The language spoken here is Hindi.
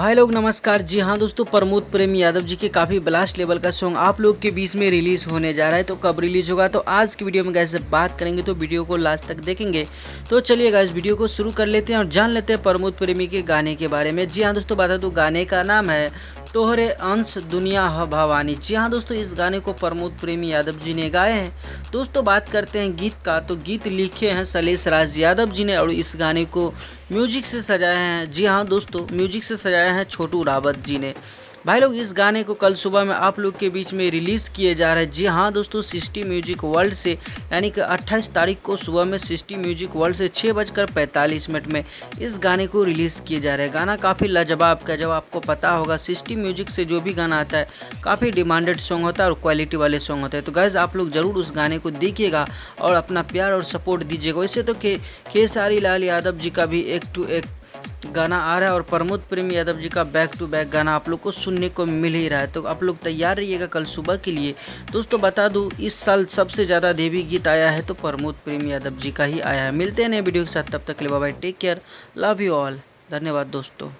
भाई लोग नमस्कार। जी हाँ दोस्तों, प्रमोद प्रेम यादव जी के काफ़ी ब्लास्ट लेवल का सॉन्ग आप लोग के बीच में रिलीज़ होने जा रहा है। तो कब रिलीज़ होगा, तो आज की वीडियो में गाइस बात करेंगे, तो वीडियो को लास्ट तक देखेंगे। तो चलिए गाइस वीडियो को शुरू कर लेते हैं और जान लेते हैं प्रमोद प्रेमी के गाने के बारे में। जी हाँ दोस्तों, बता दूँ गाने का नाम है तोहरे अंश दुनिया ह भवानी। जी हाँ दोस्तों, इस गाने को प्रमोद प्रेमी यादव जी ने गाए हैं। दोस्तों बात करते हैं गीत का, तो गीत लिखे हैं शैलेश राज यादव जी ने और इस गाने को म्यूजिक से सजाया है। जी हाँ दोस्तों, म्यूजिक से सजाया है छोटू रावत जी ने। भाई लोग इस गाने को कल सुबह में आप लोग के बीच में रिलीज़ किए जा रहे हैं। जी हाँ दोस्तों, सिस्टी म्यूजिक वर्ल्ड से, यानी कि 28 तारीख को सुबह में सिस्टी म्यूजिक वर्ल्ड से 6:45 में इस गाने को रिलीज़ किए जा रहे हैं। गाना काफ़ी लाजवाब का, जब आपको पता होगा सिस्टी म्यूजिक से जो भी गाना आता है काफ़ी डिमांडेड सॉन्ग होता है और क्वालिटी वाले सॉन्ग होते हैं। तो गाइस आप लोग ज़रूर उस गाने को देखिएगा और अपना प्यार और सपोर्ट दीजिएगा। वैसे तो खेसारी लाल यादव जी का भी एक टू एक गाना आ रहा है और प्रमोद प्रेम यादव जी का बैक टू बैक गाना आप लोग को सुनने को मिल ही रहा है। तो आप लोग तैयार रहिएगा कल सुबह के लिए। दोस्तों बता दूं, इस साल सबसे ज़्यादा देवी गीत आया है तो प्रमोद प्रेम यादव जी का ही आया है। मिलते हैं नए वीडियो के साथ, तब तक के लिए bye bye, take care, love you all, धन्यवाद दोस्तों।